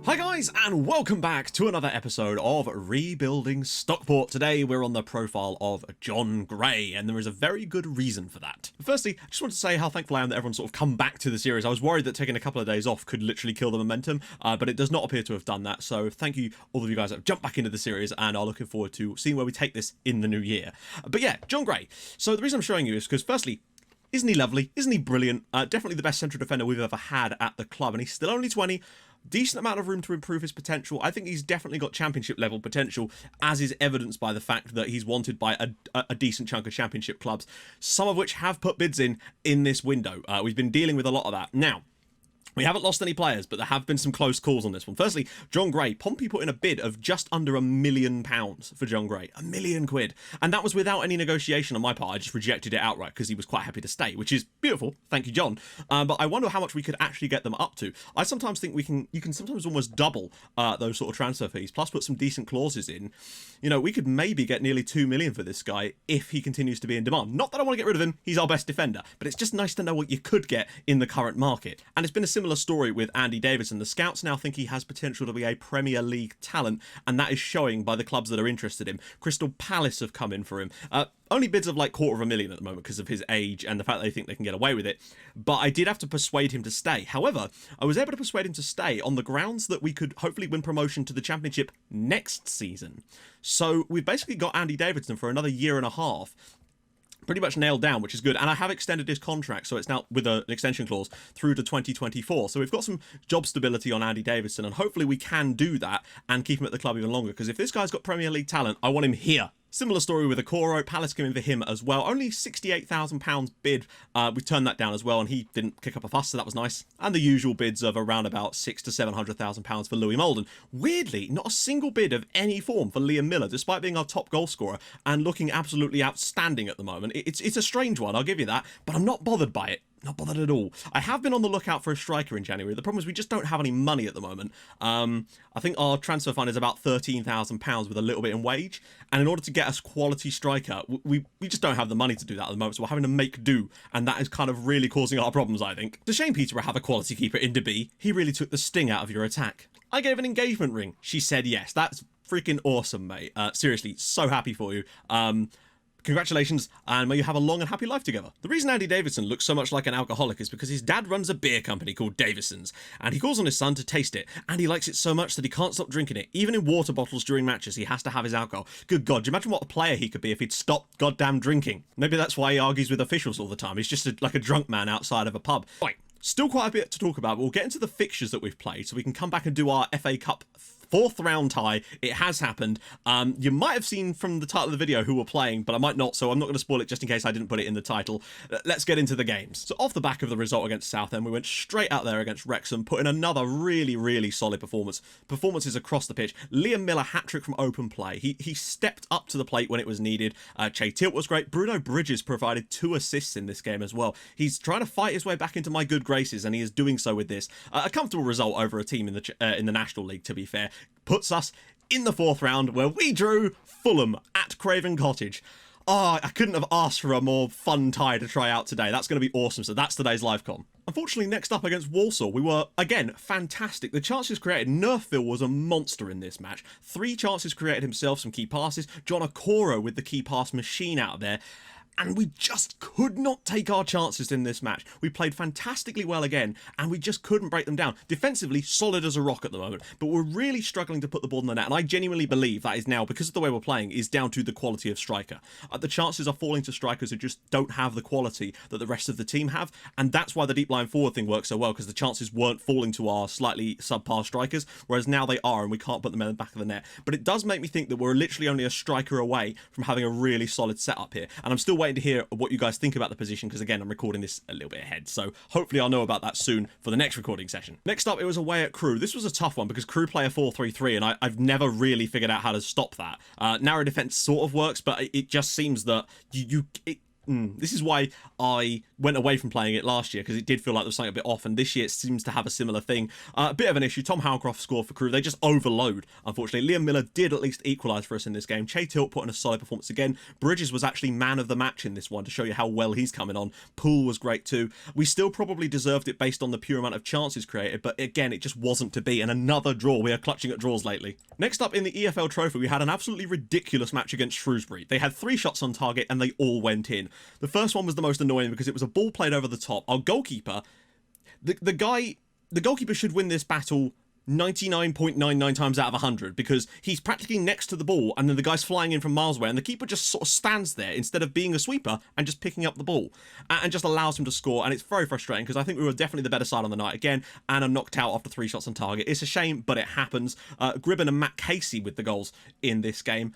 Hi guys, and welcome back to another episode of Rebuilding Stockport. Today we're on the profile of John Gray, and there is a very good reason for that. Firstly, I just want to say how thankful I am that everyone's sort of come back to the series. I was worried that taking a couple of days off could literally kill the momentum, but it does not appear to have done that, so thank you all of you guys that have jumped back into the series and are looking forward to seeing where we take this in the new year. But yeah, John Gray. So the reason I'm showing you is because firstly, isn't he lovely? Isn't he brilliant? Definitely the best central defender we've ever had at the club, and he's still only 20. Decent amount of room to improve his potential. I think he's definitely got championship level potential, as is evidenced by the fact that he's wanted by a decent chunk of championship clubs, some of which have put bids in this window. We've been dealing with a lot of that. Now, we haven't lost any players, but there have been some close calls on this one. Firstly, John Gray. Pompey put in a bid of just under £1 million for John Gray. £1 million. And that was without any negotiation on my part. I just rejected it outright because he was quite happy to stay, which is beautiful. Thank you, John. But I wonder how much we could actually get them up to. I sometimes think you can sometimes almost double those sort of transfer fees, plus put some decent clauses in. You know, we could maybe get nearly £2 million for this guy if he continues to be in demand. Not that I want to get rid of him. He's our best defender. But it's just nice to know what you could get in the current market. And it's been a similar story with Andy Davidson. The scouts now think he has potential to be a Premier League talent, and that is showing by the clubs that are interested in him. Crystal Palace have come in for him. Only bids of like $250,000 at the moment because of his age and the fact that they think they can get away with it. But I did have to persuade him to stay. However, I was able to persuade him to stay on the grounds that we could hopefully win promotion to the Championship next season. So we've basically got Andy Davidson for another year and a half. Pretty much nailed down, which is good. And I have extended his contract, so it's now with an extension clause through to 2024. So we've got some job stability on Andy Davidson, and hopefully we can do that and keep him at the club even longer. Because if this guy's got Premier League talent, I want him here. Similar story with Okoro. Palace came in for him as well. Only £68,000 bid. We turned that down as well, and he didn't kick up a fuss, so that was nice. And the usual bids of around about £600,000 to £700,000 for Louis Molden. Weirdly, not a single bid of any form for Liam Miller, despite being our top goal scorer and looking absolutely outstanding at the moment. It's a strange one, I'll give you that, but I'm not bothered by it. Not bothered at all. I have been on the lookout for a striker in January. The problem is we just don't have any money at the moment. I think our transfer fund is about £13,000 with a little bit in wage. And in order to get us quality striker, we just don't have the money to do that at the moment. So we're having to make do. And that is kind of really causing our problems, I think. It's a shame Peterborough have a quality keeper in Derby. He really took the sting out of your attack. I gave an engagement ring. She said yes. That's freaking awesome, mate. Seriously, so happy for you. Congratulations, and may you have a long and happy life together. The reason Andy Davidson looks so much like an alcoholic is because his dad runs a beer company called Davidson's, and he calls on his son to taste it, and he likes it so much that he can't stop drinking it. Even in water bottles during matches, he has to have his alcohol. Good God, do you imagine what a player he could be if he'd stopped goddamn drinking? Maybe that's why he argues with officials all the time. He's just like a drunk man outside of a pub. Right, still quite a bit to talk about, but we'll get into the fixtures that we've played so we can come back and do our FA Cup fourth round tie. It has happened. You might have seen from the title of the video who were playing, but I might not, so I'm not going to spoil it just in case I didn't put it in the title. Let's get into the games. So off the back of the result against Southend, we went straight out there against Wrexham, put in another really solid performances across the pitch. Liam Miller hat-trick from open play. He stepped up to the plate when it was needed. Che Tilt was great. Bruno Bridges provided 2 assists in this game as well. He's trying to fight his way back into my good graces, and he is doing so with this. A comfortable result over a team in the National League, to be fair. Puts us in the 4th round, where we drew Fulham at Craven Cottage. Oh, I couldn't have asked for a more fun tie to try out today. That's going to be awesome. So that's today's live com. Unfortunately, next up against Walsall, we were, again, fantastic. The chances created, Nerfville was a monster in this match. 3 chances created himself, some key passes. John Okoro with the key pass machine out there. And we just could not take our chances in this match. We played fantastically well again, and we just couldn't break them down. Defensively, solid as a rock at the moment, but we're really struggling to put the ball in the net, and I genuinely believe that is now, because of the way we're playing, is down to the quality of striker. The chances are falling to strikers who just don't have the quality that the rest of the team have, and that's why the deep line forward thing works so well, because the chances weren't falling to our slightly subpar strikers, whereas now they are, and we can't put them in the back of the net. But it does make me think that we're literally only a striker away from having a really solid setup here, and I'm still waiting to hear what you guys think about the position, because again, I'm recording this a little bit ahead, so hopefully I'll know about that soon for the next recording session. Next up, it was away at Crewe. This was a tough one because Crewe play a 4-3-3, and I've never really figured out how to stop that. Narrow defense sort of works, but it just seems that this is why I went away from playing it last year, because it did feel like there was something a bit off, and this year it seems to have a similar thing. A bit of an issue. Tom Howcroft scored for Crewe. They just overload, unfortunately. Liam Miller did at least equalise for us in this game. Che Tilt put in a solid performance again. Bridges was actually man of the match in this one, to show you how well he's coming on. Poole was great too. We still probably deserved it based on the pure amount of chances created, but again, it just wasn't to be, and another draw. We are clutching at draws lately. Next up in the EFL Trophy, we had an absolutely ridiculous match against Shrewsbury. They had 3 shots on target and they all went in. The first one was the most annoying because it was a ball played over the top. Our goalkeeper, the goalkeeper should win this battle 99.99 times out of 100, because he's practically next to the ball and then the guy's flying in from miles away and the keeper just sort of stands there instead of being a sweeper and just picking up the ball and just allows him to score. And it's very frustrating because I think we were definitely the better side on the night again, and I'm knocked out after 3 shots on target. It's a shame, but it happens. Gribben and Matt Casey with the goals in this game.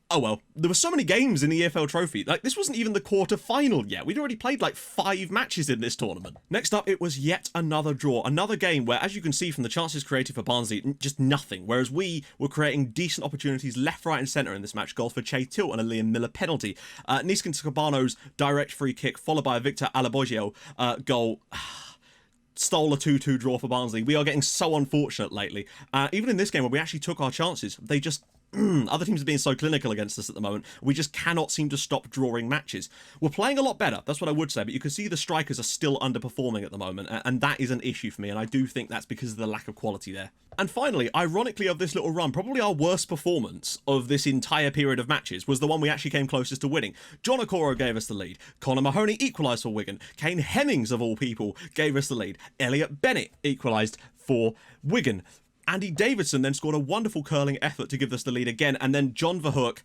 Oh well, there were so many games in the EFL Trophy. Like, this wasn't even the quarter-final yet. We'd already played like 5 matches in this tournament. Next up, it was yet another draw. Another game where, as you can see from the chances created for Barnsley, just nothing. Whereas we were creating decent opportunities left, right and centre in this match. Goals for Che Tilt and a Liam Miller penalty. Niskin Scabano's direct free kick, followed by a Victor Alaboggio goal. Stole a 2-2 draw for Barnsley. We are getting so unfortunate lately. Even in this game where we actually took our chances, they just... other teams are being so clinical against us at the moment. We just cannot seem to stop drawing matches. We're playing a lot better, that's what I would say, but you can see the strikers are still underperforming at the moment, and that is an issue for me, and I do think that's because of the lack of quality there. And finally, ironically of this little run, probably our worst performance of this entire period of matches was the one we actually came closest to winning. John Okoro gave us the lead. Connor Mahoney equalised for Wigan. Kane Hemmings, of all people, gave us the lead. Elliot Bennett equalised for Wigan. Andy Davidson then scored a wonderful curling effort to give us the lead again, and then John Verhoek,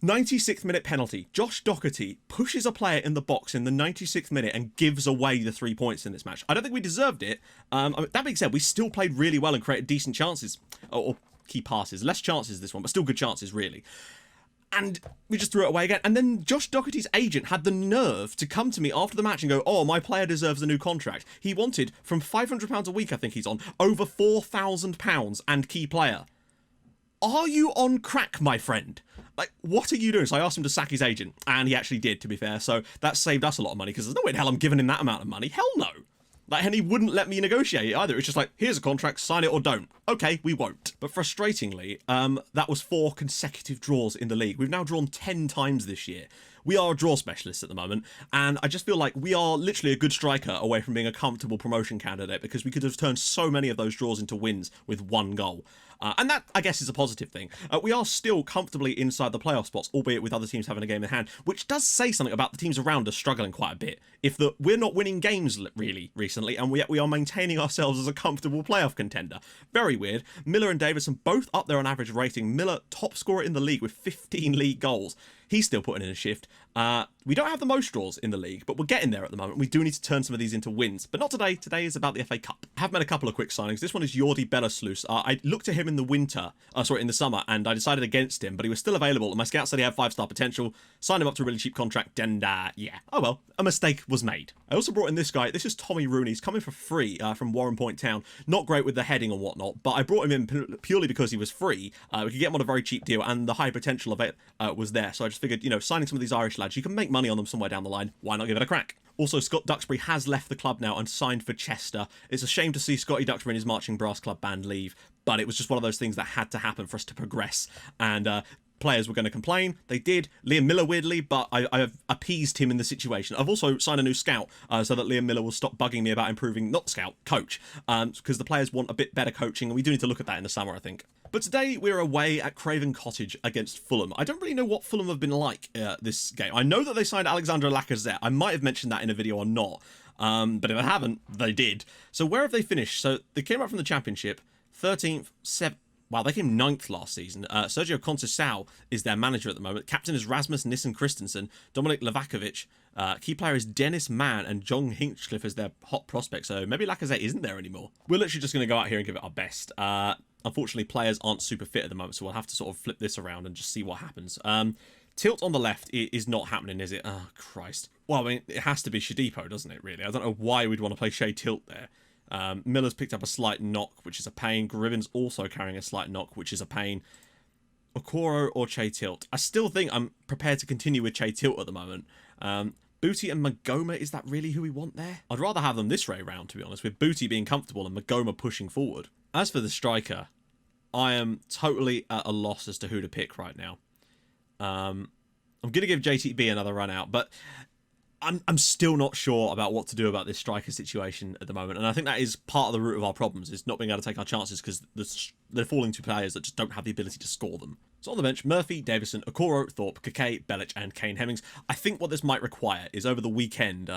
96th minute penalty. Josh Doherty pushes a player in the box in the 96th minute and gives away the 3 points in this match. I don't think we deserved it. That being said, we still played really well and created decent chances, or key passes. Less chances this one, but still good chances, really. And we just threw it away again. And then Josh Doherty's agent had the nerve to come to me after the match and go, oh, my player deserves a new contract. He wanted, from £500 a week, I think he's on, over £4,000 and key player. Are you on crack, my friend? Like, what are you doing? So I asked him to sack his agent, and he actually did, to be fair. So that saved us a lot of money, because there's no way in hell I'm giving him that amount of money. Hell no. Like, and he wouldn't let me negotiate it either. It's just like, here's a contract, sign it or don't. Okay, we won't. But frustratingly, that was 4 consecutive draws in the league. We've now drawn 10 times this year. We are a draw specialist at the moment, and I just feel like we are literally a good striker away from being a comfortable promotion candidate, because we could have turned so many of those draws into wins with 1 goal. And that, I guess, is a positive thing. We are still comfortably inside the playoff spots, albeit with other teams having a game in hand, which does say something about the teams around us struggling quite a bit. If we're not winning games really recently, and we are maintaining ourselves as a comfortable playoff contender. Very weird. Miller and Davidson both up there on average rating. Miller, top scorer in the league with 15 league goals. He's still putting in a shift. We don't have the most draws in the league, but we're getting there at the moment. We do need to turn some of these into wins, but not today. Today is about the FA Cup. I have made a couple of quick signings. This one is Jordi Bellersluis. I looked at him in the summer, and I decided against him, but he was still available, and my scout said he had 5-star potential. Signed him up to a really cheap contract, and yeah. Oh well, a mistake was made. I also brought in this guy. This is Tommy Rooney. He's coming for free from Warren Point Town. Not great with the heading and whatnot, but I brought him in purely because he was free. We could get him on a very cheap deal, and the high potential of it was there. So I just figured, signing some of these Irish lads, you can make money on them somewhere down the line. Why not give it a crack? Also, Scott Duxbury has left the club now and signed for Chester. It's a shame to see Scotty Duxbury and his marching brass club band leave, but it was just one of those things that had to happen for us to progress. And players were going to complain. They did. Liam Miller, weirdly, but I have appeased him in the situation. I've also signed a new scout so that Liam Miller will stop bugging me about improving, not scout, coach, because the players want a bit better coaching, and we do need to look at that in the summer, I think. But today we're away at Craven Cottage against Fulham. I don't really know what Fulham have been like this game. I know that they signed Alexandre Lacazette. I might have mentioned that in a video or not, but if I haven't, they did. So where have they finished? So they came up from the Championship, 13th, 7th. Wow, they came 9th last season. Sergio Conceição is their manager at the moment. Captain is Rasmus Nissen Christensen. Dominic Livakovic. Key player is Dennis Mann, and John Hinchcliffe is their hot prospect. So maybe Lacazette isn't there anymore. We're literally just going to go out here and give it our best. Unfortunately, players aren't super fit at the moment, so we'll have to sort of flip this around and just see what happens. Tilt on the left is not happening, is it? Oh, Christ. Well, I mean, it has to be Shadipo, doesn't it, really? I don't know why we'd want to play Shay Tilt there. Miller's picked up a slight knock, which is a pain. Gribben's also carrying a slight knock, which is a pain. Okoro or Che Tilt. I still think I'm prepared to continue with Che Tilt at the moment. Booty and Magoma, is that really who we want there? I'd rather have them this way round, to be honest, with Booty being comfortable and Magoma pushing forward. As for the striker, I am totally at a loss as to who to pick right now. I'm going to give JTB another run out, but I'm still not sure about what to do about this striker situation at the moment, and I think that is part of the root of our problems, is not being able to take our chances because they're falling to players that just don't have the ability to score them. So on the bench, Murphy, Davison, Okoro, Thorpe, Kake, Belic and Kane Hemmings. I think what this might require is over the weekend,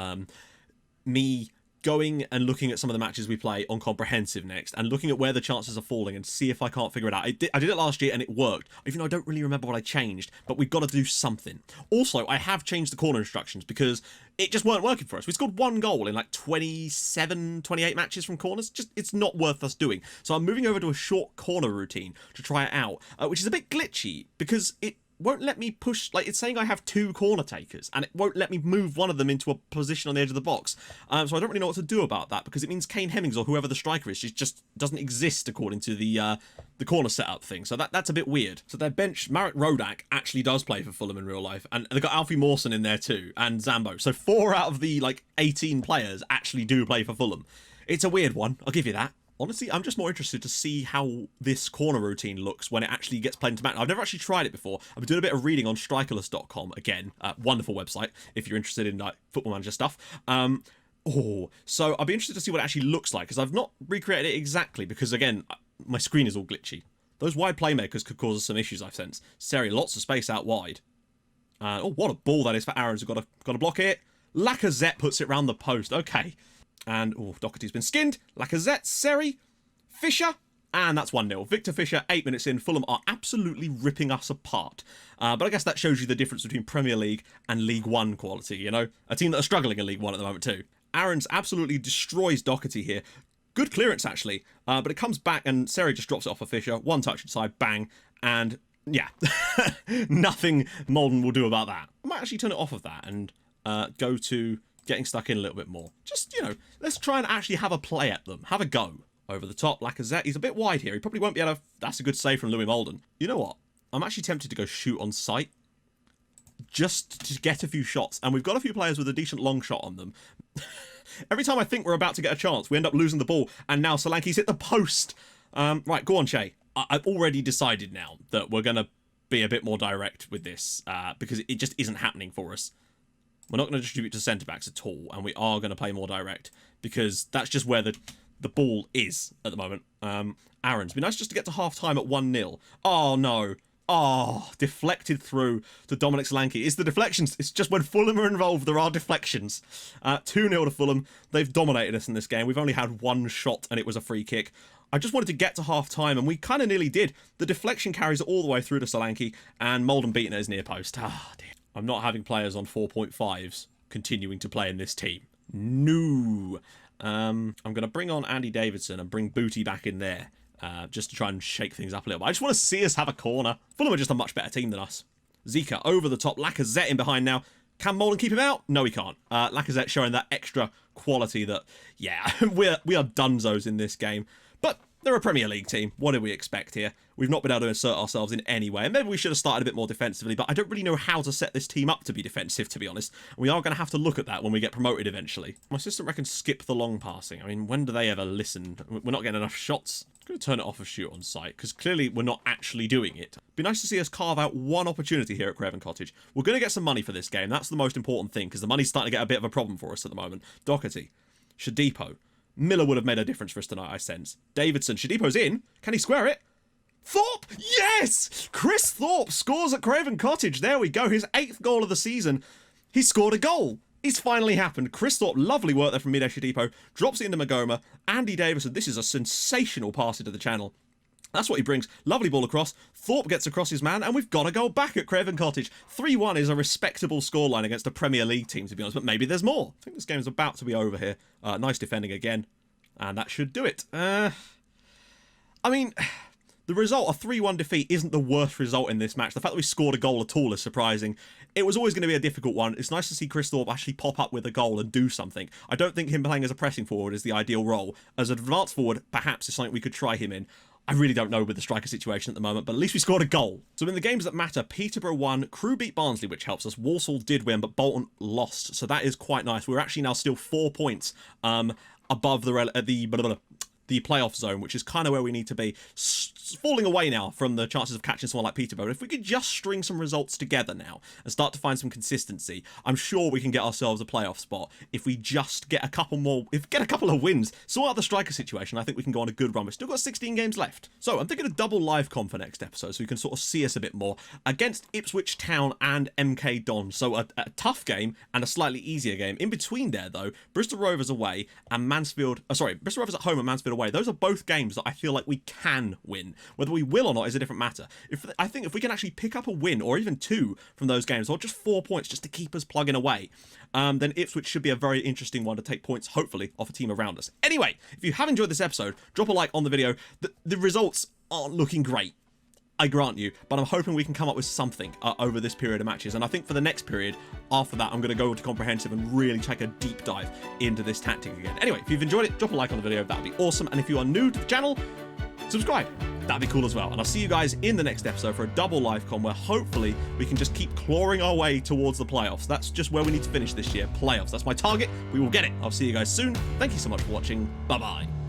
me going and looking at some of the matches we play on Comprehensive next and looking at where the chances are falling and see if I can't figure it out. I did it last year and it worked, even though I don't really remember what I changed, but we've got to do something. Also, I have changed the corner instructions because it just weren't working for us. We scored 1 goal in like 27, 28 matches from corners. Just, it's not worth us doing. So I'm moving over to a short corner routine to try it out, which is a bit glitchy because it won't let me push, like, it's saying I have 2 corner takers and it won't let me move one of them into a position on the edge of the box. So I don't really know what to do about that because it means Kane Hemmings or whoever the striker is just doesn't exist according to the corner setup thing. So that's a bit weird. So their bench, Marek Rodak actually does play for Fulham in real life, and they've got Alfie Mawson in there too, and Zambo. So 4 out of the like 18 players actually do play for Fulham. It's a weird one, I'll give you that. Honestly, I'm just more interested to see how this corner routine looks when it actually gets played into match. I've never actually tried it before. I've been doing a bit of reading on strikerless.com. Again, wonderful website if you're interested in like Football Manager stuff. So I'll be interested to see what it actually looks like because I've not recreated it exactly because, again, my screen is all glitchy. Those wide playmakers could cause us some issues, I've sensed. Seri, lots of space out wide. Oh, what a ball that is for Aaron's got to block it. Lacazette puts it round the post. Okay. And, oh, Doherty's been skinned. Lacazette, Seri, Fisher, and that's 1-0. Victor Fisher, 8 minutes in. Fulham are absolutely ripping us apart. But I guess that shows you the difference between Premier League and League One quality, you know? A team that are struggling in League One at the moment too. Aaron's absolutely destroys Doherty here. Good clearance, actually. But it comes back and Seri just drops it off of Fisher. 1 touch inside, bang. And, yeah. Nothing Molden will do about that. I might actually turn it off of that and go to getting stuck in a little bit more. Just, you know, let's try and actually have a play at them. Have a go. Over the top, Lacazette. He's a bit wide here. He probably won't be able to... That's a good save from Louis Molden. You know what? I'm actually tempted to go shoot on sight. Just to get a few shots. And we've got a few players with a decent long shot on them. Every time I think we're about to get a chance, we end up losing the ball. And now Solanke's hit the post. Right, go on, Che. I've already decided now that we're going to be a bit more direct with this. Because it just isn't happening for us. We're not going to distribute to centre-backs at all, and we are going to play more direct, because that's just where the ball is at the moment. Aaron's. It'd be nice just to get to half-time at 1-0. Oh, no. Oh, deflected through to Dominic Solanke. It's the deflections. It's just when Fulham are involved, there are deflections. 2-0 to Fulham. They've dominated us in this game. We've only had 1 shot, and it was a free kick. I just wanted to get to half-time, and we kind of nearly did. The deflection carries it all the way through to Solanke, and Molden beating it as near post. Ah, dear. I'm not having players on 4.5s continuing to play in this team. No. I'm going to bring on Andy Davidson and bring Booty back in there just to try and shake things up a little bit. I just want to see us have a corner. Fulham are just a much better team than us. Zika over the top. Lacazette in behind now. Can Molden keep him out? No, he can't. Lacazette showing that extra quality that, yeah, we are dunzos in this game. But they're a Premier League team. What do we expect here? We've not been able to insert ourselves in any way. And maybe we should have started a bit more defensively, but I don't really know how to set this team up to be defensive, to be honest. We are going to have to look at that when we get promoted eventually. My assistant reckons skip the long passing. I mean, when do they ever listen? We're not getting enough shots. I'm going to turn it off of shoot on sight, because clearly we're not actually doing it. Be nice to see us carve out one opportunity here at Craven Cottage. We're going to get some money for this game. That's the most important thing, because the money's starting to get a bit of a problem for us at the moment. Doherty. Shadipo. Miller would have made a difference for us tonight, I sense. Davidson. Shadipo's in. Can he square it? Thorpe! Yes! Chris Thorpe scores at Craven Cottage. There we go. His 8th goal of the season. He scored a goal. It's finally happened. Chris Thorpe, lovely work there from Mide Shadipo. Drops it into Magoma. Andy Davison. This is a sensational pass into the channel. That's what he brings. Lovely ball across. Thorpe gets across his man, and we've got to go back at Craven Cottage. 3-1 is a respectable scoreline against a Premier League team, to be honest, but maybe there's more. I think this game's about to be over here. Nice defending again. And that should do it. I mean, the result, a 3-1 defeat, isn't the worst result in this match. The fact that we scored a goal at all is surprising. It was always going to be a difficult one. It's nice to see Chris Thorpe actually pop up with a goal and do something. I don't think him playing as a pressing forward is the ideal role. As an advanced forward, perhaps it's something we could try him in. I really don't know with the striker situation at the moment, but at least we scored a goal. So in the games that matter, Peterborough won, Crewe beat Barnsley, which helps us. Walsall did win, but Bolton lost. So that is quite nice. We're actually now still 4 points above the playoff zone, which is kind of where we need to be. Falling away now from the chances of catching someone like Peterborough. If we could just string some results together now and start to find some consistency, I'm sure we can get ourselves a playoff spot. If we just get a couple of wins, sort out the striker situation, I think we can go on a good run. We've still got 16 games left. So I'm thinking a double live com for next episode, so you can sort of see us a bit more against Ipswich Town and MK Dons. So a tough game and a slightly easier game. In between there, though, Bristol Rovers away and Bristol Rovers at home and Mansfield away. Those are both games that I feel like we can win. Whether we will or not is a different matter. I think if we can actually pick up a win, or even 2 from those games, or just 4 points just to keep us plugging away, then Ipswich should be a very interesting one to take points, hopefully, off a team around us. Anyway, if you have enjoyed this episode, drop a like on the video. The results aren't looking great, I grant you, but I'm hoping we can come up with something over this period of matches. And I think for the next period, after that, I'm going to go to comprehensive and really take a deep dive into this tactic again. Anyway, if you've enjoyed it, drop a like on the video. That would be awesome. And if you are new to the channel, subscribe. That'd be cool as well. And I'll see you guys in the next episode for a double live com where hopefully we can just keep clawing our way towards the playoffs. That's just where we need to finish this year. Playoffs. That's my target. We will get it. I'll see you guys soon. Thank you so much for watching. Bye-bye.